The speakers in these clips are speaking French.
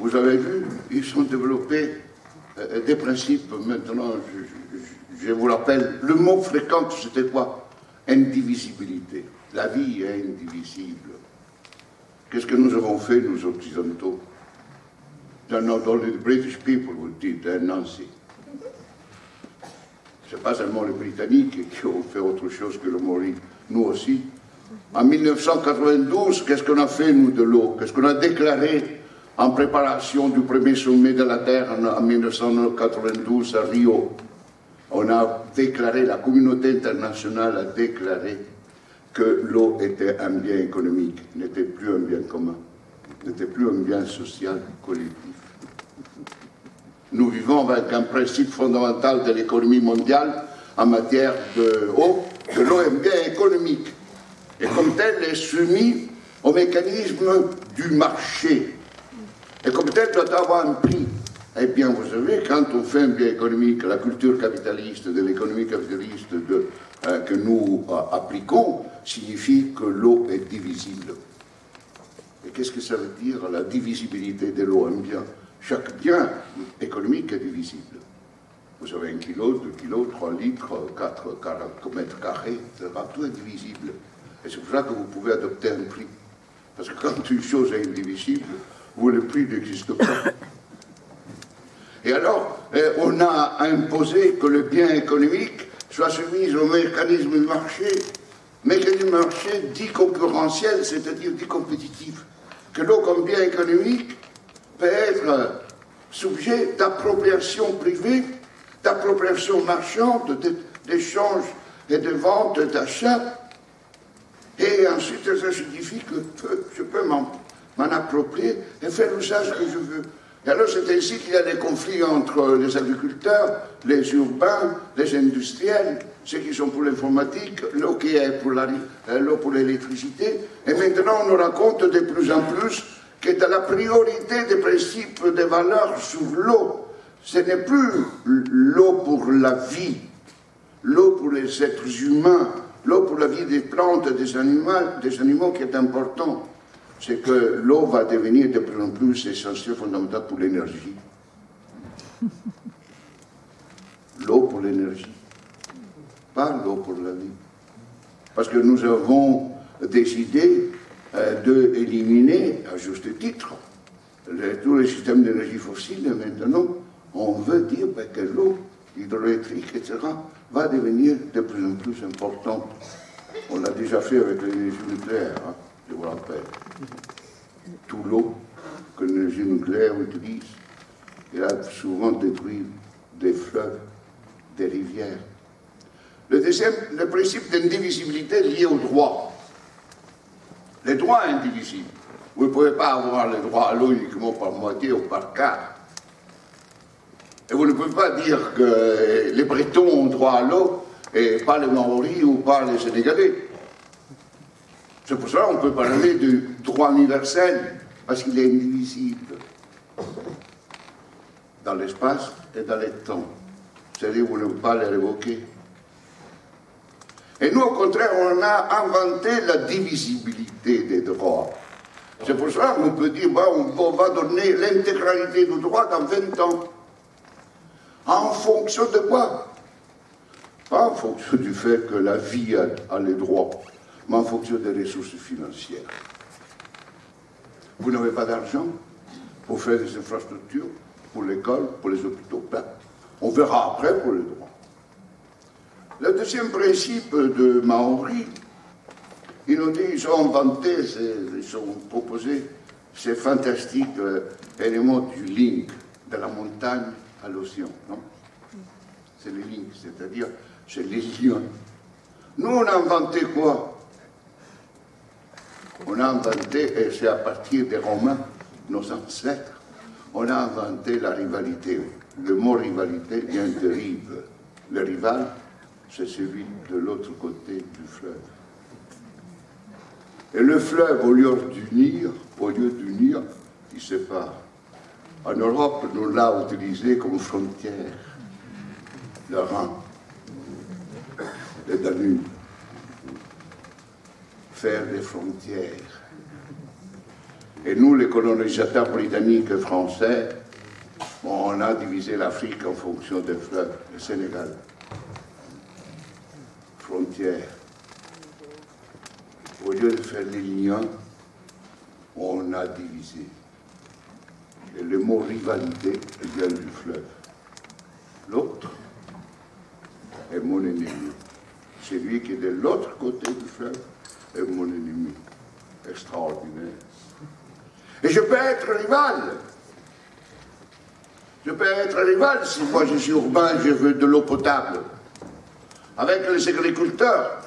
Vous avez vu, ils ont développé des principes. Maintenant, je vous rappelle, le mot fréquent, c'était quoi? Indivisibilité. La vie est indivisible. Qu'est-ce que nous avons fait, nous occidentaux? Dans les British people, vous dites, Nancy. Ce n'est pas seulement les Britanniques qui ont fait autre chose que le Maurice, nous aussi. En 1992, qu'est-ce qu'on a fait, nous, de l'eau? Qu'est-ce qu'on a déclaré en préparation du premier sommet de la Terre en 1992 à Rio? On a déclaré, la communauté internationale a déclaré que l'eau était un bien économique, n'était plus un bien commun, n'était plus un bien social collectif. Nous vivons avec un principe fondamental de l'économie mondiale en matière de eau, que l'eau est un bien économique. Et comme tel, est soumis au mécanisme du marché. Et comme tel, doit avoir un prix. Eh bien, vous savez, quand on fait un bien économique, la culture capitaliste, de l'économie capitaliste que nous appliquons, signifie que l'eau est divisible. Et qu'est-ce que ça veut dire, la divisibilité de l'eau? Un bien. Chaque bien économique est divisible. Vous avez 1 kilo, 2 kilos, 3 litres, 4 mètres carrés, etc. Tout est divisible. Et c'est pour ça que vous pouvez adopter un prix. Parce que quand une chose est indivisible, le prix n'existe pas. Et alors, on a imposé que le bien économique soit soumis au mécanisme du marché. Mécanisme du marché dit concurrentiel, c'est-à-dire dit compétitif. Que l'eau comme bien économique peut être sujet d'appropriation privée, d'appropriation marchande, d'échange et de vente, d'achat. Et ensuite, ça signifie que je peux m'en approprier et faire l'usage que je veux. Et alors, c'est ainsi qu'il y a des conflits entre les agriculteurs, les urbains, les industriels, ceux qui sont pour l'informatique, l'eau qui est pour l'eau pour l'électricité. Et maintenant, on nous raconte de plus en plus que la priorité des principes, des valeurs sur l'eau, ce n'est plus l'eau pour la vie, l'eau pour les êtres humains, l'eau pour la vie des plantes, des animaux qui est important. C'est que l'eau va devenir de plus en plus essentielle, fondamentale pour l'énergie. L'eau pour l'énergie, pas l'eau pour la vie. Parce que nous avons décidé d'éliminer, à juste titre, tous les systèmes d'énergie fossile. Et maintenant, on veut dire que l'eau hydroélectrique, etc., va devenir de plus en plus importante. On l'a déjà fait avec l'énergie nucléaire, hein, je vous rappelle. Tout l'eau que l'énergie nucléaire utilise, elle a souvent détruit des fleuves, des rivières. Le deuxième, le principe d'indivisibilité lié au droit. Les droits indivisibles. Vous ne pouvez pas avoir le droit à l'eau uniquement par moitié ou par quart. Et vous ne pouvez pas dire que les Bretons ont droit à l'eau et pas les Maoris ou pas les Sénégalais. C'est pour ça qu'on peut parler du droit universel, parce qu'il est indivisible dans l'espace et dans le temps. C'est-à-dire que vous ne pouvez pas les révoquer. Et nous, au contraire, on a inventé la divisibilité des droits. C'est pour ça qu'on peut dire, on va donner l'intégralité du droit dans 20 ans. En fonction de quoi? Pas en fonction du fait que la vie a les droits, mais en fonction des ressources financières. Vous n'avez pas d'argent pour faire des infrastructures, pour l'école, pour les hôpitaux. Ben, on verra après pour les droits. Le deuxième principe de Maori, ils nous disent, ils ont inventé, ils ont proposé ces fantastiques éléments du link, de la montagne à l'océan, non? C'est les links, c'est-à-dire, c'est les liens. Nous, on a inventé quoi? On a inventé, et c'est à partir des Romains, nos ancêtres, on a inventé la rivalité. Le mot rivalité vient de rive. Le rival, c'est celui de l'autre côté du fleuve. Et le fleuve, au lieu d'unir, il sépare. En Europe, nous l'avons utilisé comme frontière. Le Rhin, le Danube. Faire des frontières. Et nous, les colonisateurs britanniques et français, on a divisé l'Afrique en fonction des fleuves. Le Sénégal, frontière. Au lieu de faire les liens, on a divisé. Et le mot rivalité vient du fleuve. L'autre est mon ennemi. Celui qui est de l'autre côté du fleuve est mon ennemi. Extraordinaire. Et je peux être rival. Je peux être rival si moi je suis urbain et je veux de l'eau potable. Avec les agriculteurs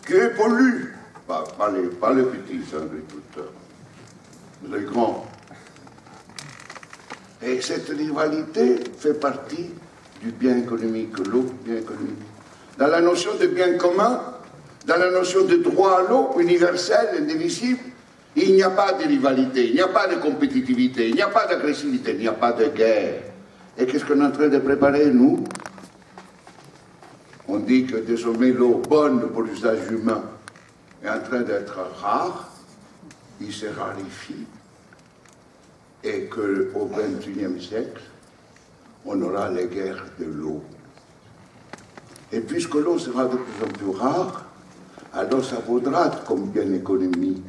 qui eux polluent. Pas les petits agriculteurs, les grands. Et cette rivalité fait partie du bien économique, l'eau, bien économique. Dans la notion de bien commun, dans la notion de droit à l'eau, universel, indivisible, il n'y a pas de rivalité, il n'y a pas de compétitivité, il n'y a pas d'agressivité, il n'y a pas de guerre. Et qu'est-ce qu'on est en train de préparer, nous? On dit que désormais l'eau bonne pour l'usage humain est en train d'être rare, il se raréfie, et qu'au XXIe siècle, on aura les guerres de l'eau. Et puisque l'eau sera de plus en plus rare, alors ça vaudra comme bien économique.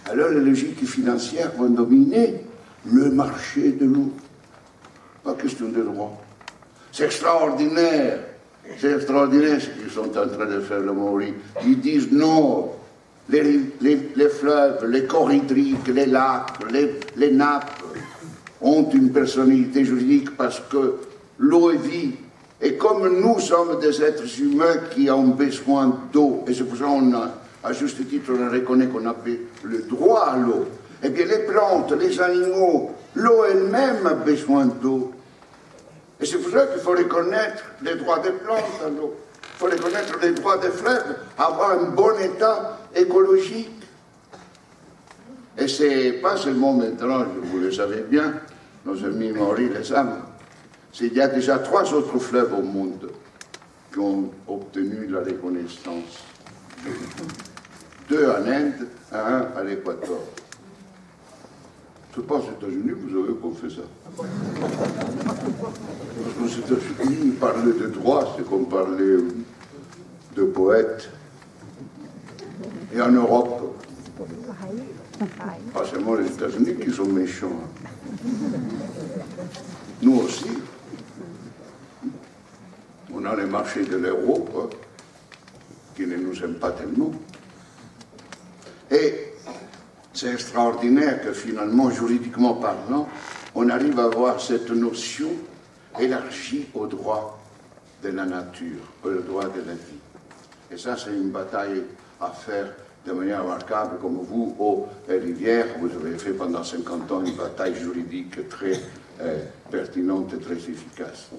Alors les logiques financières vont dominer le marché de l'eau. Pas question de droit. C'est extraordinaire. C'est extraordinaire ce qu'ils sont en train de faire le Maori. Ils disent non, les fleuves, les corps hydriques, les lacs, les nappes ont une personnalité juridique parce que l'eau est vie. Et comme nous sommes des êtres humains qui ont besoin d'eau, et c'est pour ça qu'on a, à juste titre, on reconnaît qu'on a le droit à l'eau, eh bien les plantes, les animaux, l'eau elle-même a besoin d'eau. Et c'est pour ça qu'il faut reconnaître les droits des plantes à l'eau. Il faut reconnaître les droits des fleuves, avoir un bon état écologique. Et c'est pas seulement maintenant, vous le savez bien, nos amis Maori les savent, il y a déjà 3 autres fleuves au monde qui ont obtenu la reconnaissance. 2 en Inde, 1 à l'Équateur. Je ne sais pas, aux États-Unis, vous avez qu'on fait ça. Parce qu'aux États-Unis, parler de droit, c'est comme parler de poète. Et en Europe, pas seulement les États-Unis qui sont méchants. Nous aussi. On a les marchés de l'euro, qui ne nous aiment pas tellement. Et c'est extraordinaire que finalement, juridiquement parlant, on arrive à avoir cette notion élargie au droit de la nature, au droit de la vie. Et ça, c'est une bataille à faire de manière remarquable, comme vous, aux rivières, vous avez fait pendant 50 ans une bataille juridique très pertinente et très efficace.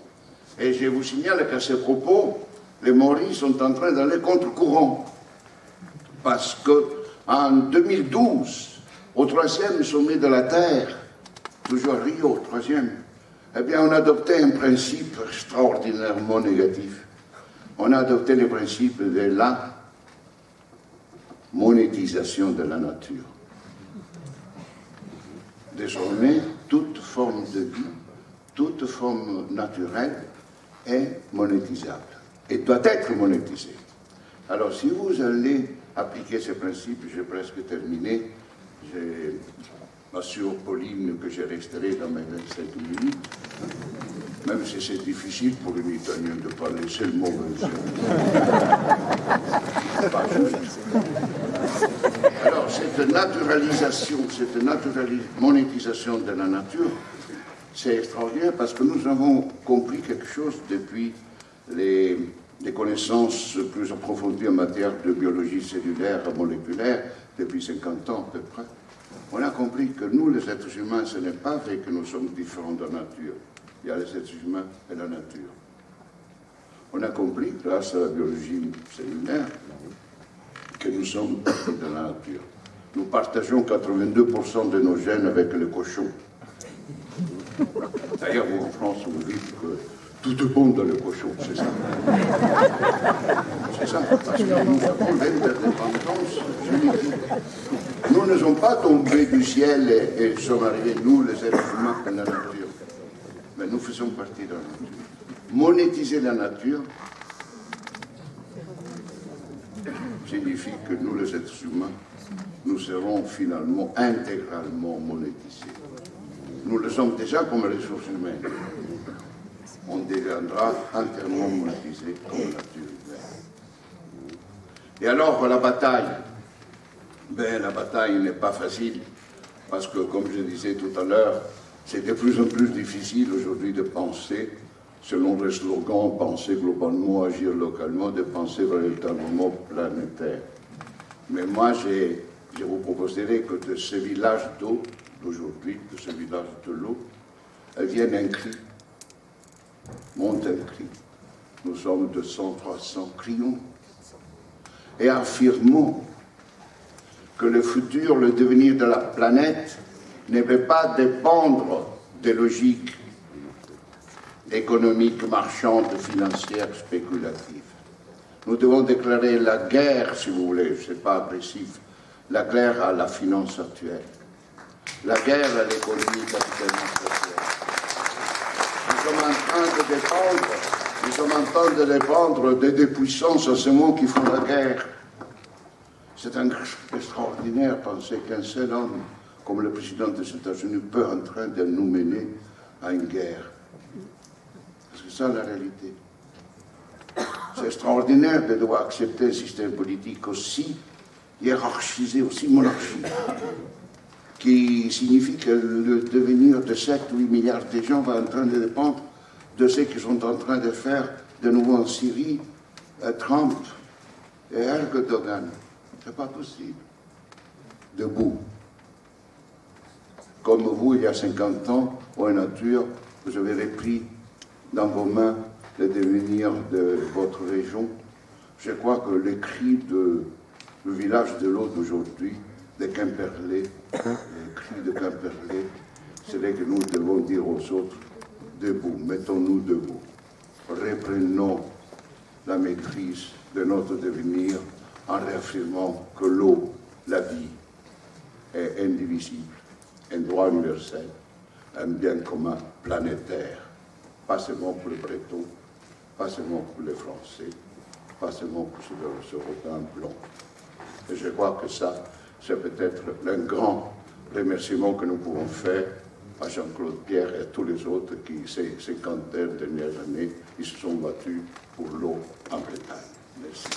Et je vous signale qu'à ce propos, les Maoris sont en train d'aller contre-courant. Parce qu'en 2012, au 3e sommet de la Terre, toujours à Rio, 3e, eh bien, on a adopté un principe extraordinairement négatif. On a adopté le principe de la monétisation de la nature. Désormais, toute forme de vie, toute forme naturelle est monétisable et doit être monétisée. Alors, si vous allez appliquer ces principes, j'ai presque terminé, je m'assure, Pauline, que je resterai dans mes 27 minutes, même si c'est difficile pour une Italienne de parler seulement 25 minutes. Pas juste. Alors, cette naturalisation, cette monétisation de la nature, c'est extraordinaire parce que nous avons compris quelque chose depuis les connaissances plus approfondies en matière de biologie cellulaire et moléculaire, depuis 50 ans à peu près. On a compris que nous, les êtres humains, ce n'est pas vrai que nous sommes différents de la nature. Il y a les êtres humains et la nature. On a compris, grâce à la biologie cellulaire, que nous sommes de la nature. Nous partageons 82% de nos gènes avec le cochon. D'ailleurs, vous, en France, vous dites que tout est bon dans le cochon, c'est ça. C'est ça, parce que nous avons l'interdépendance génétique. Nous ne sommes pas tombés du ciel et sommes arrivés, nous, les êtres humains, dans la nature. Mais nous faisons partie de la nature. Monétiser la nature signifie que nous, les êtres humains, nous serons finalement intégralement monétisés. Nous le sommes déjà comme ressources humaines. On deviendra entièrement monétisé comme nature humaine. Et alors, la bataille, la bataille n'est pas facile, parce que, comme je disais tout à l'heure, c'est de plus en plus difficile aujourd'hui de penser, selon le slogan « penser globalement, agir localement », de penser véritablement planétaire. Mais moi, je vous proposerai que de ce village d'eau, d'aujourd'hui, de ce village de l'eau, vienne un cri, monte un cri. Nous sommes 200, 300, crions. Et affirmons que le futur, le devenir de la planète ne peut pas dépendre des logiques économiques, marchandes, financières, spéculatives. Nous devons déclarer la guerre, si vous voulez, je ne sais pas agressif, la guerre à la finance actuelle, la guerre à l'économie capitaliste actuelle. Nous sommes en train de dépendre des puissances à ce moment qui font la guerre. C'est extraordinaire de penser qu'un seul homme, comme le président des États-Unis, peut en train de nous mener à une guerre. C'est ça la réalité. C'est extraordinaire de devoir accepter un système politique aussi hiérarchisé, aussi monarchique, qui signifie que le devenir de 7 ou 8 milliards de gens va en train de dépendre de ce qu'ils sont en train de faire de nouveau en Syrie, Trump et Erdogan. C'est pas possible. Debout. Comme vous, il y a 50 ans, en nature, vous avez repris dans vos mains le devenir de votre région. Je crois que les cris du village de l'eau d'aujourd'hui, de Quimperlé, les cris de Quimperlé, c'est là que nous devons dire aux autres, debout, mettons-nous debout, reprenons la maîtrise de notre devenir en réaffirmant que l'eau, la vie, est indivisible, un droit universel, un bien commun planétaire, pas seulement pour les Bretons, pas seulement pour les Français, pas seulement pour les Européens blancs. Et je crois que ça, c'est peut-être un grand remerciement que nous pouvons faire à Jean-Claude Pierre et à tous les autres qui, ces 50 dernières années, ils se sont battus pour l'eau en Bretagne. Merci.